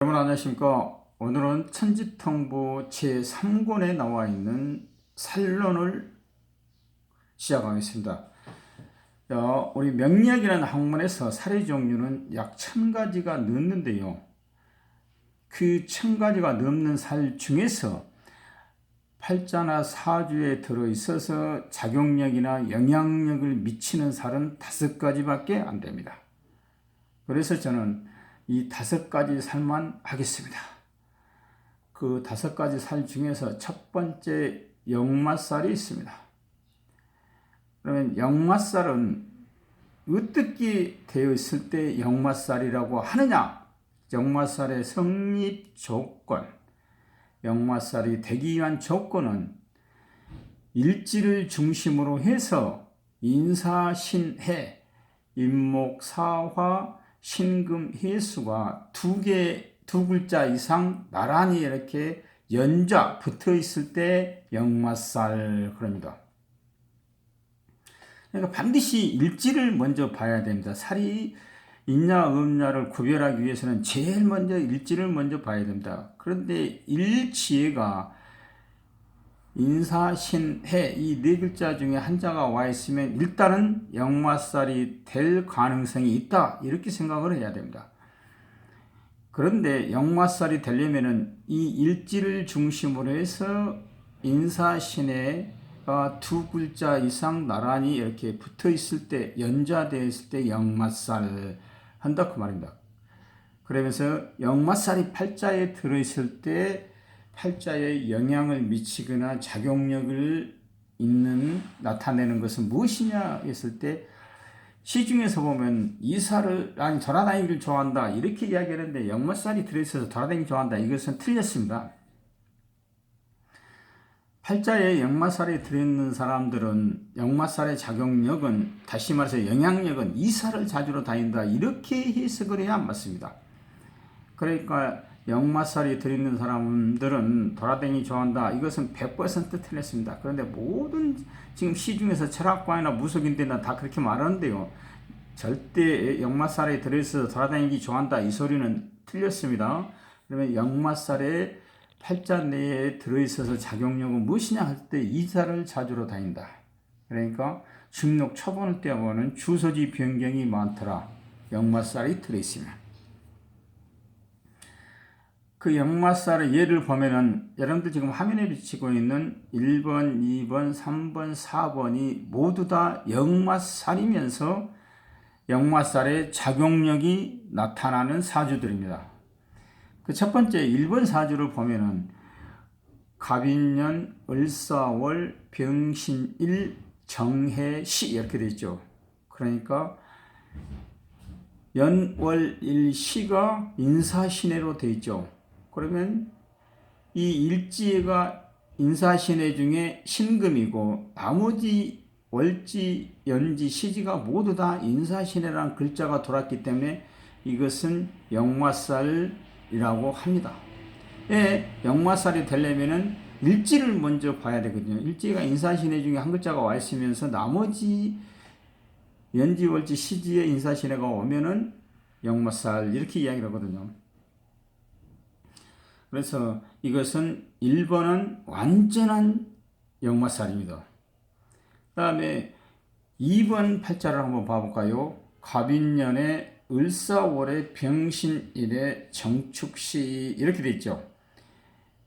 여러분 안녕하십니까. 오늘은 천지통보 제3권에 나와 있는 살론을 시작하겠습니다. 우리 명리학이라는 학문에서 살의 종류는 약 1000가지가 넘는데요. 그 1000가지가 넘는 살 중에서 팔자나 사주에 들어있어서 작용력이나 영향력을 미치는 살은 5가지밖에 안 됩니다. 그래서 저는 이 5가지 살만 하겠습니다. 그 5가지 살 중에서 첫 번째 역마살이 있습니다. 그러면 역마살은 어떻게 되어 있을 때 역마살이라고 하느냐? 역마살의 성립 조건, 역마살이 되기 위한 조건은 일지를 중심으로 해서 인사신해, 임목사화, 신금해수가 두 글자 이상 나란히 이렇게 연좌 붙어 있을 때 역마살 그럽니다. 그러니까 반드시 일지를 먼저 봐야 됩니다. 살이 있냐 없냐를 구별하기 위해서는 제일 먼저 일지를 먼저 봐야 됩니다. 그런데 일지가 인사신해 이 네 글자 중에 한자가 와 있으면 일단은 역마살이 될 가능성이 있다 이렇게 생각을 해야 됩니다. 그런데 역마살이 되려면은 이 일지를 중심으로 해서 인사신해가 두 글자 이상 나란히 이렇게 붙어 있을 때 연좌되어 있을 때 역마살 한다 그 말입니다. 그러면서 역마살이 팔자에 들어있을 때 팔자에 영향을 미치거나 작용력을 나타내는 것은 무엇이냐 했을 때 시중에서 보면 이사를 아니 돌아다니기를 좋아한다 이렇게 이야기하는데 역마살이 들어있어서 돌아다니기 좋아한다 이것은 틀렸습니다. 팔자에 역마살이 들어있는 사람들은 역마살의 작용력은 다시 말해서 영향력은 이사를 자주로 다닌다 이렇게 해석을 해야 맞습니다. 그러니까 역마살이 들어있는 사람들은 돌아다니기 좋아한다 이것은 100% 틀렸습니다. 그런데 모든 지금 시중에서 철학과나 무속인들은 다 그렇게 말하는데요. 절대 역마살에 들어있어서 돌아다니기 좋아한다 이 소리는 틀렸습니다. 그러면 역마살에 팔자 내에 들어있어서 작용력은 무엇이냐 할 때 이사를 자주로 다닌다. 그러니까 중록 초본을 떼어보는 주소지 변경이 많더라. 역마살이 들어있으면. 그 역마살의 예를 보면은 여러분들 지금 화면에 비치고 있는 1번, 2번, 3번, 4번이 모두 다 역마살이면서 역마살의 작용력이 나타나는 사주들입니다. 그 첫 번째 1번 사주를 보면은 갑인년, 을사월, 병신일, 정해시 이렇게 되어 있죠. 그러니까 연월일시가 인사신해로 되어 있죠. 그러면 이 일지가 인사신해 중에 신금이고 나머지 월지, 연지, 시지가 모두 다 인사신해라는 글자가 돌았기 때문에 이것은 역마살이라고 합니다. 역마살이 되려면은 일지를 먼저 봐야 되거든요. 일지가 인사신해 중에 한 글자가 와 있으면서 나머지 연지, 월지, 시지에 인사신해가 오면은 역마살 이렇게 이야기를 하거든요. 그래서 이것은 1번은 완전한 역마살입니다. 그 다음에 2번 팔자를 한번 봐볼까요? 갑인년에 을사월에 병신일에 정축시 이렇게 돼 있죠.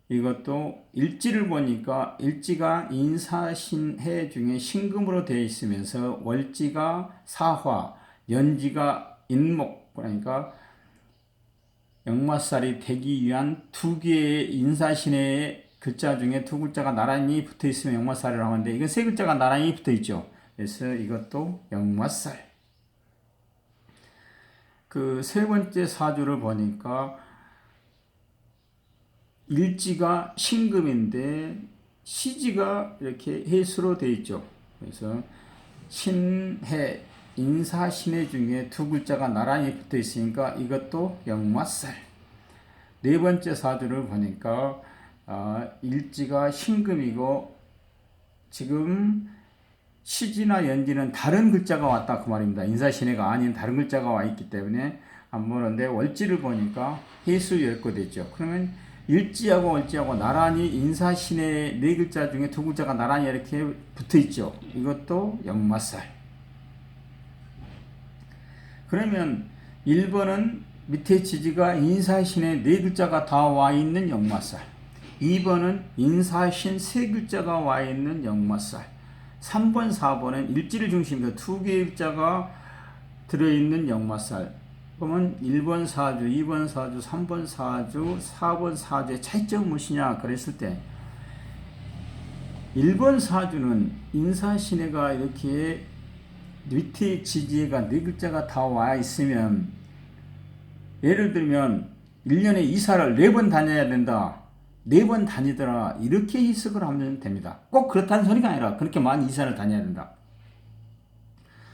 이것도 일지를 보니까 일지가 인사신해 중에 신금으로 되어 있으면서 월지가 사화, 연지가 인목 그러니까 역마살이 되기 위한 두 개의 인사신의 글자 중에 두 글자가 나란히 붙어 있으면 역마살이라고 하는데 이건 세 글자가 나란히 붙어 있죠. 그래서 이것도 역마살. 그 세 번째 사주를 보니까 일지가 신금인데 시지가 이렇게 해수로 되어 있죠. 그래서 신해, 인사신해 중에 두 글자가 나란히 붙어 있으니까 이것도 역마살. 네 번째 사주를 보니까 일지가 신금이고 지금 시지나 연지는 다른 글자가 왔다 그 말입니다. 인사신해가 아닌 다른 글자가 와 있기 때문에 안 보는데 월지를 보니까 해수열거 됐죠. 그러면 일지하고 월지하고 나란히 인사신의 네 글자 중에 두 글자가 나란히 이렇게 붙어 있죠. 이것도 역마살. 그러면 1번은 밑에 지지가 인사신의 네 글자가 다 와 있는 역마살. 2번은 인사신 세 글자가 와 있는 역마살. 3번, 4번은 일지를 중심으로 두 개의 글자가 들어있는 역마살. 그러면 1번 사주, 2번 사주, 3번 사주, 4번 사주의 차이점은 무엇이냐 그랬을 때 1번 사주는 인사신해가 이렇게 밑에 지지가 네 글자가 다 와 있으면 예를 들면 1년에 이사를 4번 다녀야 된다. 4번 다니더라. 이렇게 해석을 하면 됩니다. 꼭 그렇다는 소리가 아니라 그렇게 많이 이사를 다녀야 된다.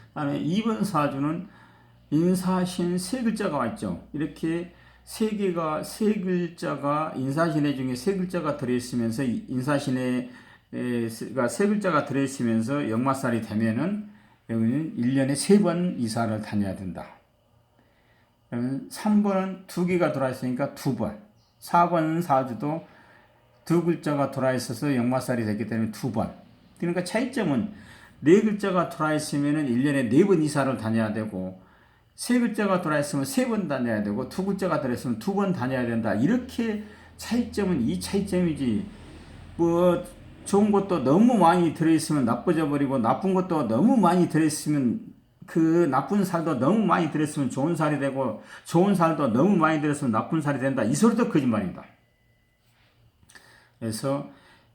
그 다음에 2번 사주는 인사신 세 글자가 와 있죠. 이렇게 세 글자가 인사신의 중에 세 글자가 들어있으면서 인사신의 세 글자가 들어있으면서 역마살이 되면은 여기는 1년에 3번 이사를 다녀야 된다. 그러면 3번은 두 개가 들어있으니까 2번. 4번 사주도 두 글자가 들어있어서 역마살이 됐기 때문에 2번. 그러니까 차이점은 네 글자가 들어있으면은 1년에 4번 이사를 다녀야 되고 세 글자가 들어있으면 3번 다녀야 되고 두 글자가 들어있으면 2번 다녀야 된다. 이렇게 차이점은 이 차이점이지. 뭐 좋은 것도 너무 많이 들어있으면 나빠져 버리고 나쁜 것도 너무 많이 들어있으면 그 나쁜 살도 너무 많이 들어있으면 좋은 살이 되고 좋은 살도 너무 많이 들어있으면 나쁜 살이 된다. 이 소리도 거짓말입니다. 그래서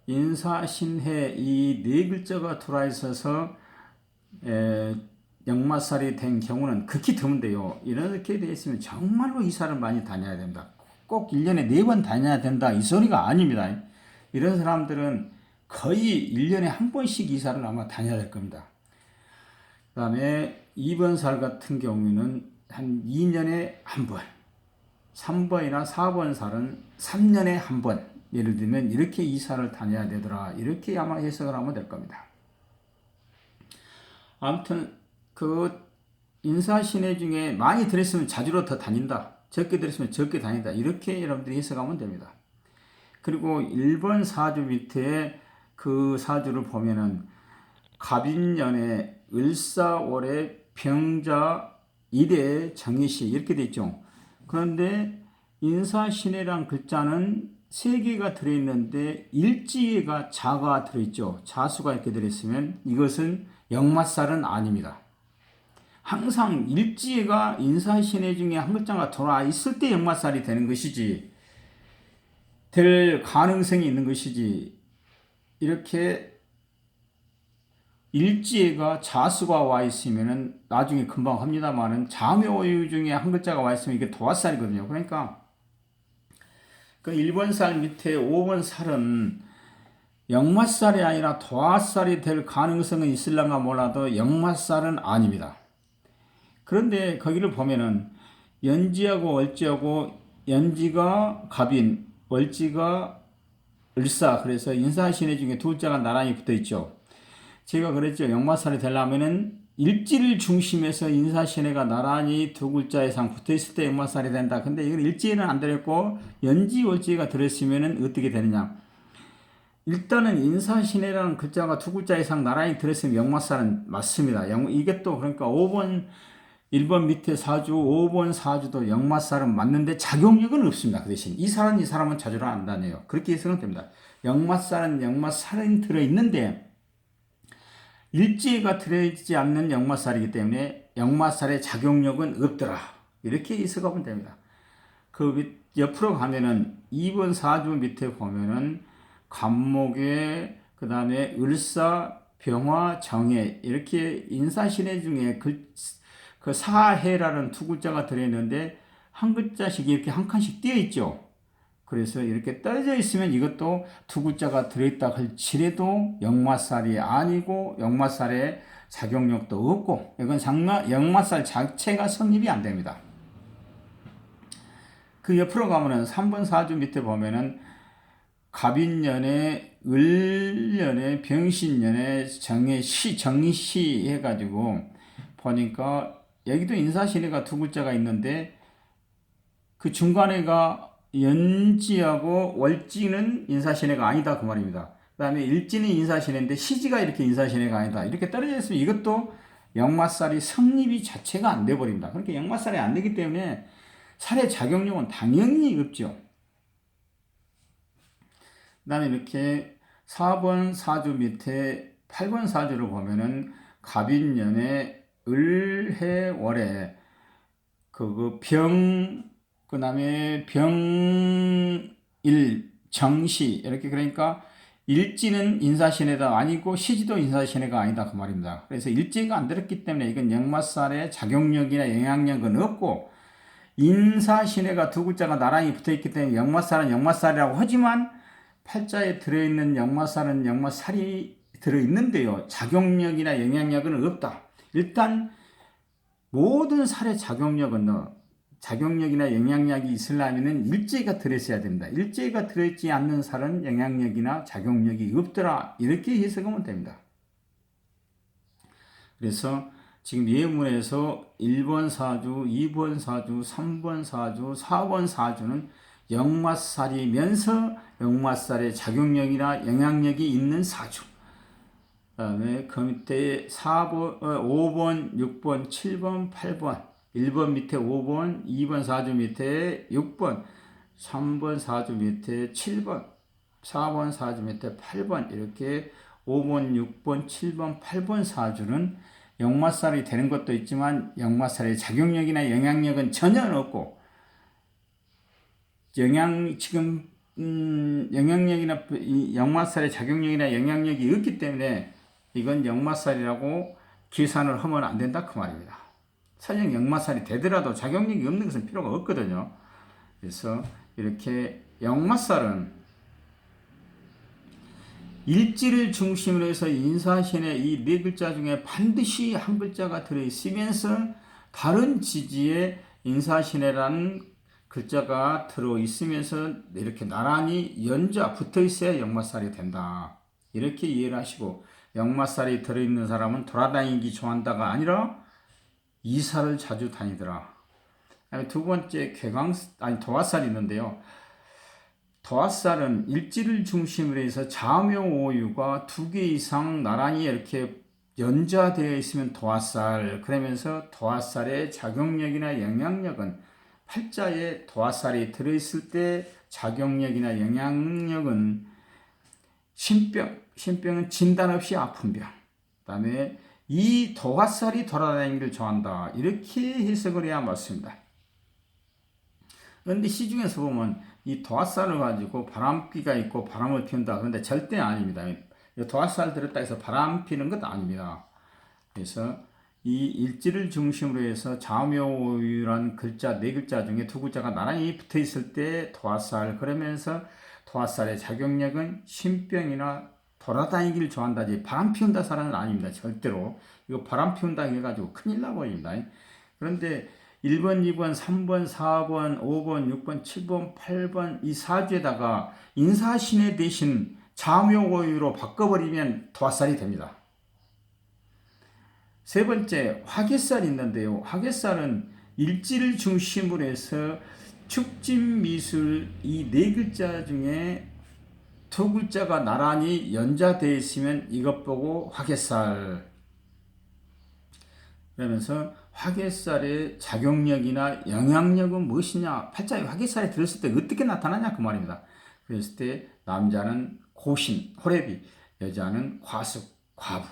인사신해 이 네 글자가 들어있어서 역마살이 된 경우는 극히 드문데요. 이렇게 되어 있으면 정말로 이사를 많이 다녀야 된다. 꼭 1년에 4번 다녀야 된다. 이 소리가 아닙니다. 이런 사람들은 거의 1년에 한 번씩 이사를 아마 다녀야 될 겁니다. 그 다음에 2번 살 같은 경우에는 한 2년에 한 번, 3번이나 4번 살은 3년에 한 번, 예를 들면 이렇게 이사를 다녀야 되더라. 이렇게 아마 해석을 하면 될 겁니다. 아무튼 그 인사신해 중에 많이 들었으면 자주로 더 다닌다. 적게 들었으면 적게 다닌다. 이렇게 여러분들이 해석하면 됩니다. 그리고 1번 사주 밑에 그 사주를 보면은 갑인년에 을사월에 병자 일에 정의시 이렇게 돼 있죠. 그런데 인사신해란 글자는 3개가 들어있는데 일지가 자가 들어있죠. 자수가 이렇게 들어있으면 이것은 역마살은 아닙니다. 항상 일지가 인사신해 중에 한 글자가 돌아 있을 때 역마살이 되는 것이지 될 가능성이 있는 것이지 이렇게 일지가 자수가 와 있으면은 나중에 금방 합니다만은 자묘유 중에 한 글자가 와 있으면 이게 도화살이거든요. 그러니까 그 1번 살 밑에 5번 살은 역마살이 아니라 도화살이 될 가능성은 있을런가 몰라도 역마살은 아닙니다. 그런데 거기를 보면은 연지하고 월지하고 연지가 갑인, 월지가 을사, 그래서 인사신해 중에 두 글자가 나란히 붙어 있죠. 제가 그랬죠. 역마살이 되려면은 일지를 중심해서 인사신해가 나란히 두 글자 이상 붙어 있을 때 역마살이 된다. 근데 이건 일지에는 안 들었고 연지, 월지가 들었으면은 어떻게 되느냐? 일단은 인사신해라는 글자가 두 글자 이상 나란히 들었으면 역마살은 맞습니다. 이게 또 그러니까 1번 밑에 사주, 5번 사주도 역마살은 맞는데 작용력은 없습니다. 그 대신 이 사람은 자주를 안 다녀요. 그렇게 해석은 됩니다. 역마살은 역마살은 들어있는데 일지가 들어있지 않는 역마살이기 때문에 역마살의 작용력은 없더라. 이렇게 해석하면 됩니다. 그 옆으로 가면은 2번 사주 밑에 보면은 간목에 그 다음에 을사, 병화, 정해 이렇게 인사신해 중에 그 사해라는 두 글자가 들어있는데 한 글자씩 이렇게 한 칸씩 띄어 있죠. 그래서 이렇게 떨어져 있으면 이것도 두 글자가 들어있다 할지라도 역마살이 아니고 역마살의 작용력도 없고 이건 역마살 자체가 성립이 안 됩니다. 그 옆으로 가면은 3번 사주 밑에 보면은 갑인년에 을년에 병신년에 정의시 해가지고 보니까 여기도 인사신해가 두 글자가 있는데 그 중간에가 연지하고 월지는 인사신해가 아니다 그 말입니다. 그 다음에 일지는 인사신해인데 시지가 이렇게 인사신해가 아니다. 이렇게 떨어져 있으면 이것도 역마살이 성립이 자체가 안 돼버립니다. 그렇게 역마살이 안 되기 때문에 살의 작용력은 당연히 없죠. 그 다음에 이렇게 4번 사주 밑에 8번 사주를 보면은 갑인년에 을해월에 그 다음에 병일 정시 이렇게 그러니까 일지는 인사신해가 아니고 시지도 인사신해가 아니다 그 말입니다. 그래서 일지가 안 들었기 때문에 이건 역마살의 작용력이나 영향력은 없고 인사신해가 두 글자가 나란히 붙어있기 때문에 역마살은 역마살이라고 하지만 팔자에 들어있는 역마살은 역마살이 들어있는데요. 작용력이나 영향력은 없다. 일단 모든 살의 작용력이나 영향력이 있으려면 일제가 들어있어야 됩니다. 일제가 들어있지 않는 살은 영향력이나 작용력이 없더라. 이렇게 해석하면 됩니다. 그래서 지금 예문에서 1번 사주, 2번 사주, 3번 사주, 4번 사주는 역마살이면서 역마살의 작용력이나 영향력이 있는 사주. 그 다음에 그 밑에 5번, 6번, 7번, 8번, 1번 밑에 5번, 2번 사주 밑에 6번, 3번 사주 밑에 7번, 4번 사주 밑에 8번 이렇게 5번, 6번, 7번, 8번 사주는 역마살이 되는 것도 있지만 역마살의 작용력이나 영향력은 전혀 없고 영향력이나 역마살의 작용력이나 영향력이 없기 때문에 이건 역마살이라고 계산을 하면 안 된다 그 말입니다. 설령 역마살이 되더라도 작용력이 없는 것은 필요가 없거든요. 그래서 이렇게 역마살은 일지를 중심으로 해서 인사신의 이 네 글자 중에 반드시 한 글자가 들어있으면서 다른 지지에 인사신해라는 글자가 들어있으면서 이렇게 나란히 연자 붙어있어야 역마살이 된다. 이렇게 이해를 하시고 역마살이 들어있는 사람은 돌아다니기 좋아한다가 아니라 이사를 자주 다니더라. 두 번째 도화살이 있는데요. 도화살은 일지를 중심으로 해서 자묘오유가 2개 이상 나란히 이렇게 연좌되어 있으면 도화살. 그러면서 도화살의 작용력이나 영향력은 팔자에 도화살이 들어있을 때 작용력이나 영향력은 신병은 진단 없이 아픈 병. 그 다음에 이 도화살이 돌아다니기를 좋아한다. 이렇게 해석을 해야 맞습니다. 그런데 시중에서 보면 이 도화살을 가지고 바람기가 있고 바람을 피운다. 그런데 절대 아닙니다. 도화살 들었다 해서 바람 피는 것 아닙니다. 그래서 이 일지를 중심으로 해서 자묘오유라는 글자, 네 글자 중에 두 글자가 나란히 붙어 있을 때 도화살, 그러면서 도화살의 작용력은 신병이나 돌아다니기를 좋아한다지 바람 피운다 사람은 아닙니다. 절대로. 이거 바람 피운다 해가지고 큰일 나버립니다. 그런데 1번, 2번, 3번, 4번, 5번, 6번, 7번, 8번 이 사주에다가 인사신해 대신 자묘오유로 바꿔버리면 도화살이 됩니다. 세 번째, 화개살이 있는데요. 화개살은 일지를 중심으로 해서 축진미술 이 네 글자 중에 두 글자가 나란히 연자되어 있으면 이것 보고 화개살. 그러면서 화개살의 작용력이나 영향력은 무엇이냐? 팔자에 화개살이 들었을 때 어떻게 나타나냐? 그 말입니다. 그랬을 때 남자는 고신, 호래비, 여자는 과숙, 과부.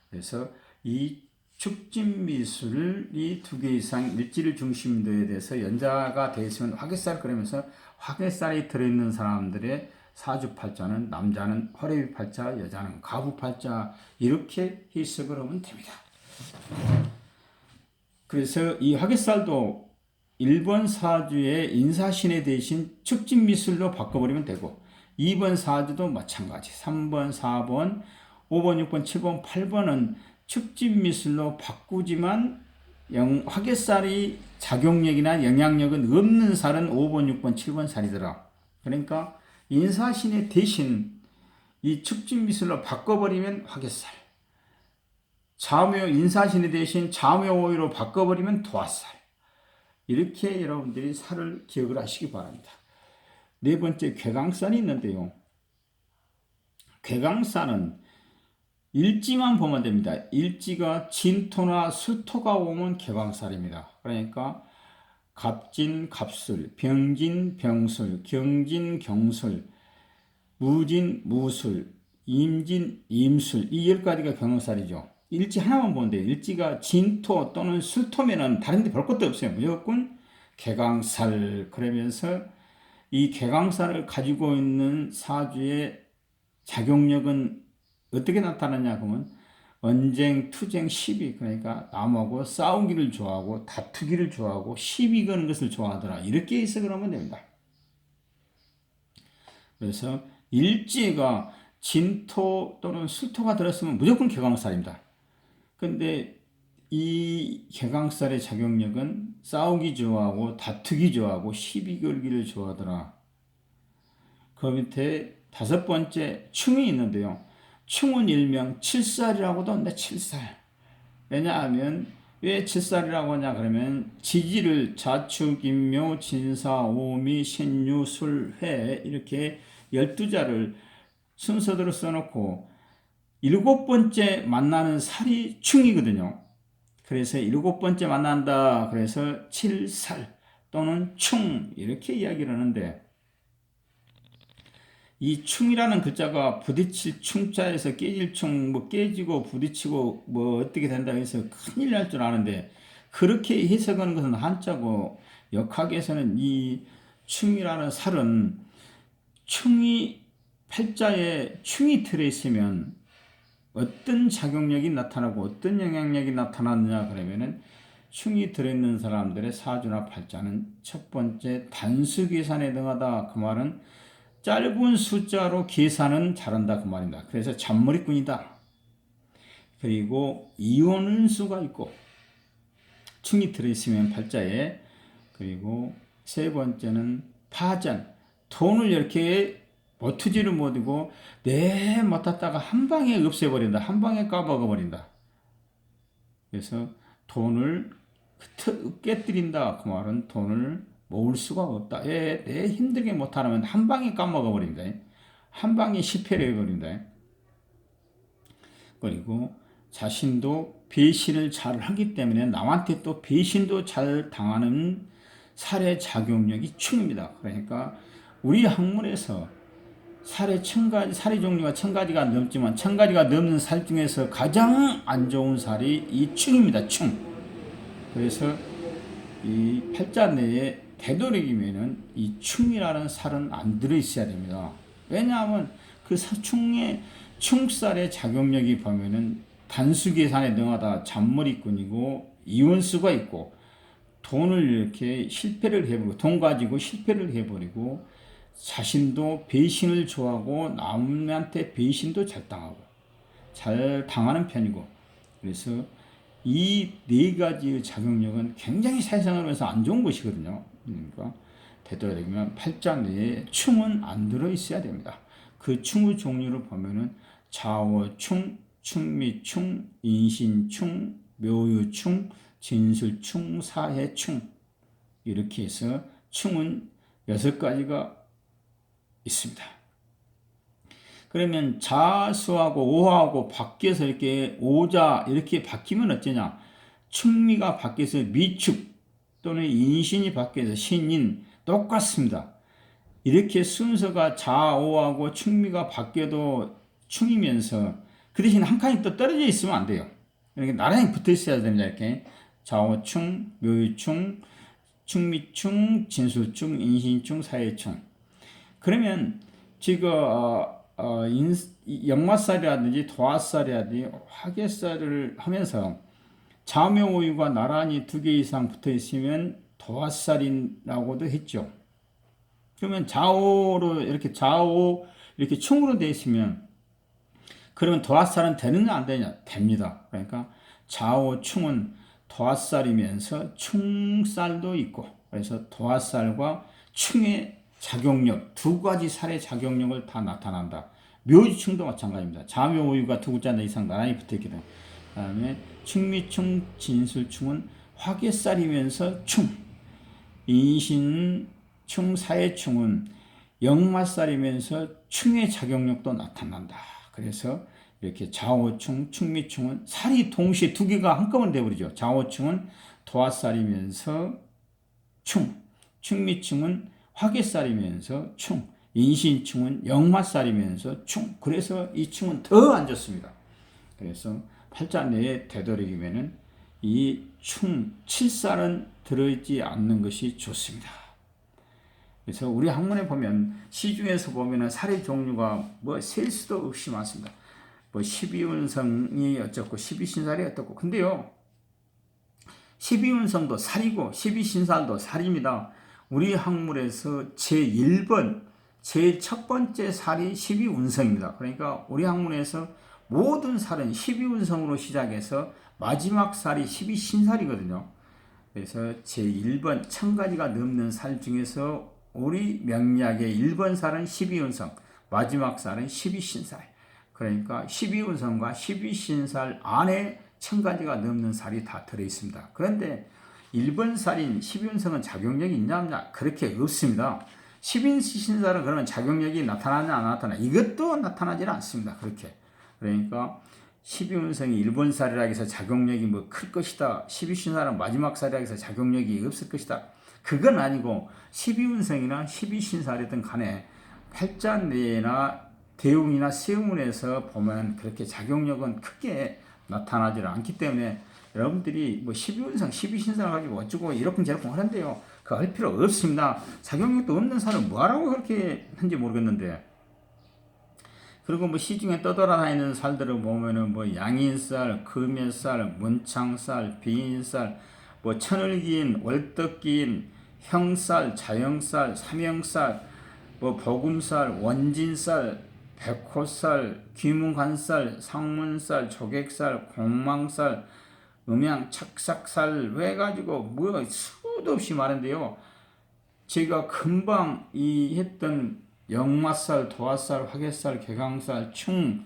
그래서 이 축진미술을 이 2개 이상 일지를 중심으로 돼서 연자가 되어 있으면 화개살. 그러면서 화개살이 들어있는 사람들의 사주팔자는 남자는 호래비 팔자, 여자는 과부 팔자 이렇게 해석을 하면 됩니다. 그래서 이 화개살도 1번 사주의 인사신해 대신 축진미술로 바꿔버리면 되고 2번 사주도 마찬가지 3번, 4번, 5번, 6번, 7번, 8번은 축진미술로 바꾸지만 화개살이 작용력이나 영향력은 없는 살은 5번, 6번, 7번 살이더라. 그러니까 인사신해 대신 이 축진미술로 바꿔버리면 화개살, 인사신해 대신 자묘오유로 바꿔버리면 도화살, 이렇게 여러분들이 살을 기억을 하시기 바랍니다. 네 번째, 궤강살이 있는데요. 궤강살은 일지만 보면 됩니다. 일지가 진토나 술토가 오면 궤강살입니다. 그러니까 갑진, 갑술, 병진, 병술, 경진, 경술, 무진, 무술, 임진, 임술, 이 10가지가 궤강살이죠. 일지 하나만 보면 돼요. 일지가 진토 또는 술토면은 다른 데 볼 것도 없어요. 무조건 궤강살. 그러면서 이 궤강살을 가지고 있는 사주의 작용력은 어떻게 나타나냐 그러면 언쟁, 투쟁, 시비, 그러니까 남하고 싸우기를 좋아하고 다투기를 좋아하고 시비 거는 것을 좋아하더라. 이렇게 해석을 하면 됩니다. 그래서 일지가 진토 또는 술토가 들었으면 무조건 궤강살입니다. 근데 이 궤강살의 작용력은 싸우기 좋아하고 다투기 좋아하고 시비 걸기를 좋아하더라. 그 밑에 5번째 충이 있는데요. 충은 일명 칠살이라고도 하는데 칠살. 왜냐하면 왜 칠살이라고 하냐 그러면 지지를 자축, 인묘, 진사, 오미, 신유, 술, 회 이렇게 12자를 순서대로 써놓고 7번째 만나는 살이 충이거든요. 그래서 7번째 만난다. 그래서 칠살 또는 충 이렇게 이야기를 하는데 이 충이라는 글자가 부딪힐 충자에서 깨질 충, 뭐 깨지고 부딪히고 뭐 어떻게 된다 해서 큰일 날 줄 아는데 그렇게 해석하는 것은 한자고 역학에서는 이 충이라는 살은 충이 팔자에 충이 들어있으면 어떤 작용력이 나타나고 어떤 영향력이 나타나느냐 그러면은 충이 들어있는 사람들의 사주나 팔자는 첫 번째 단수 계산에 능하다. 그 말은 짧은 숫자로 계산은 잘한다 그 말입니다. 그래서 잔머리꾼이다. 그리고 이혼을 수가 있고 충이 들어있으면 팔자에 그리고 세 번째는 파전 돈을 이렇게 못투지를 못하고 내 못했다가 한 방에 없애버린다. 한 방에 까먹어버린다. 그래서 돈을 깨뜨린다. 그 말은 돈을 모을 수가 없다. 내 힘들게 못하면 한 방에 까먹어버린다. 한 방에 실패를 해버린다. 그리고 자신도 배신을 잘 하기 때문에 남한테 또 배신도 잘 당하는 살의 작용력이 충입니다. 그러니까 우리 학문에서 살의 종류가 1000가지가 넘지만 1000가지가 넘는 살 중에서 가장 안 좋은 살이 이 충입니다. 충. 그래서 이 팔자 내에 되도록이면은 이 충이라는 살은 안 들어있어야 됩니다. 왜냐하면 그 충살의 작용력이 보면은 단수 계산에 능하다 잔머리꾼이고 이원수가 있고 돈을 이렇게 실패를 해버리고 돈 가지고 실패를 해버리고 자신도 배신을 좋아하고 남한테 배신도 잘 당하고 잘 당하는 편이고 그래서 이 4가지의 작용력은 굉장히 사회생활에서 안 좋은 것이거든요. 그러니까 되도록이면 팔자 내에 충은 안 들어있어야 됩니다. 그 충의 종류를 보면은 좌오충, 충미충, 인신충, 묘유충, 진술충, 사해충 이렇게 해서 충은 6가지가 있습니다. 그러면 자수하고 오하고 바뀌어서 이렇게 오자 이렇게 바뀌면 어쩌냐? 충미가 바뀌어서 미축 또는 인신이 바뀌어서 신인 똑같습니다. 이렇게 순서가 자오하고 충미가 바뀌어도 충이면서 그 대신 한 칸이 또 떨어져 있으면 안 돼요. 이렇게 나란히 붙어 있어야 됩니다. 이렇게 자오충, 묘유충, 충미충, 진술충, 인신충, 사해충. 그러면 지금 역마살이라든지 도화살이라든지 화개살을 하면서 자묘오유가 나란히 2개 이상 붙어 있으면 도화살이라고도 했죠. 그러면 좌오로 이렇게 좌오 이렇게 충으로 되어 있으면 그러면 도화살은 되느냐 안 되느냐? 됩니다. 그러니까 좌오 충은 도화살이면서 충살도 있고 그래서 도화살과 충의 작용력 2가지 살의 작용력을 다 나타난다. 묘지충도 마찬가지입니다. 자묘오유가 2글자 이상 나란히 붙어있기 때문에 그 다음에 충미충, 진술충은 화개살이면서 충 인신충, 사해충은 역마살이면서 충의 작용력도 나타난다. 그래서 이렇게 좌오충, 충미충은 살이 동시에 두 개가 한꺼번에 되어버리죠. 좌오충은 도화살이면서 충, 충미충은 화개살이면서 충, 인신충은 역마살이면서 충. 그래서 이 충은 더 안 좋습니다. 그래서 팔자 내에 되도록이면은 이 충, 칠살은 들어있지 않는 것이 좋습니다. 그래서 우리 학문에 보면 시중에서 보면은 살의 종류가 뭐 셀 수도 없이 많습니다. 뭐 12운성이 어쩌고 12신살이 어떻고. 근데요, 12운성도 살이고 12신살도 살입니다. 우리 학문에서 제1번, 제일 첫 번째 살이 12운성입니다. 그러니까 우리 학문에서 모든 살은 12운성으로 시작해서 마지막 살이 12신살이거든요. 그래서 제1번 1000가지가 넘는 살 중에서 우리 명리학의 1번 살은 12운성, 마지막 살은 12신살. 그러니까 12운성과 12신살 안에 1000가지가 넘는 살이 다 들어있습니다. 그런데 1번 살인 12운성은 작용력이 있냐 없냐? 그렇게 없습니다. 12신살은 그러면 작용력이 나타나냐 안 나타나? 이것도 나타나지 않습니다. 그렇게. 그러니까 12운성이 1번 살이라 해서 작용력이 뭐 클 것이다. 12신살은 마지막 살이라 해서 작용력이 없을 것이다. 그건 아니고 12운성이나 12신살이든 간에 팔자내나 대웅이나 세운에서 보면 그렇게 작용력은 크게 나타나지 않기 때문에 여러분들이 뭐 12운성, 12신살 가지고 어쩌고 이러쿵저러쿵 하는데요. 그거 할 필요 없습니다. 작용력도 없는 살을 뭐하라고 그렇게 한지 모르겠는데. 그리고 뭐 시중에 떠돌아다니는 살들을 보면은 뭐 양인살, 금연살, 문창살, 비인살, 뭐 천을기인, 월덕기인, 형살, 자영살, 삼형살, 뭐 복음살, 원진살, 백호살, 귀문간살, 상문살, 조객살, 공망살, 음양, 착삭살 해가지고 뭐 수도 없이 많은데요. 제가 금방 이 했던 역마살, 도화살, 화개살, 개강살, 충,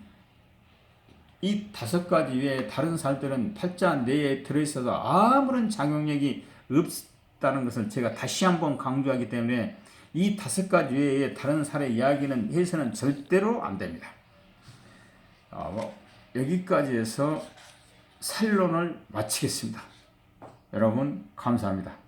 이 5가지 외에 다른 살들은 팔자 내에 들어있어서 아무런 작용력이 없다는 것을 제가 다시 한번 강조하기 때문에 이 5가지 외에 다른 살의 이야기는 해서는 절대로 안 됩니다. 여기까지 해서 살론을 마치겠습니다. 여러분 감사합니다.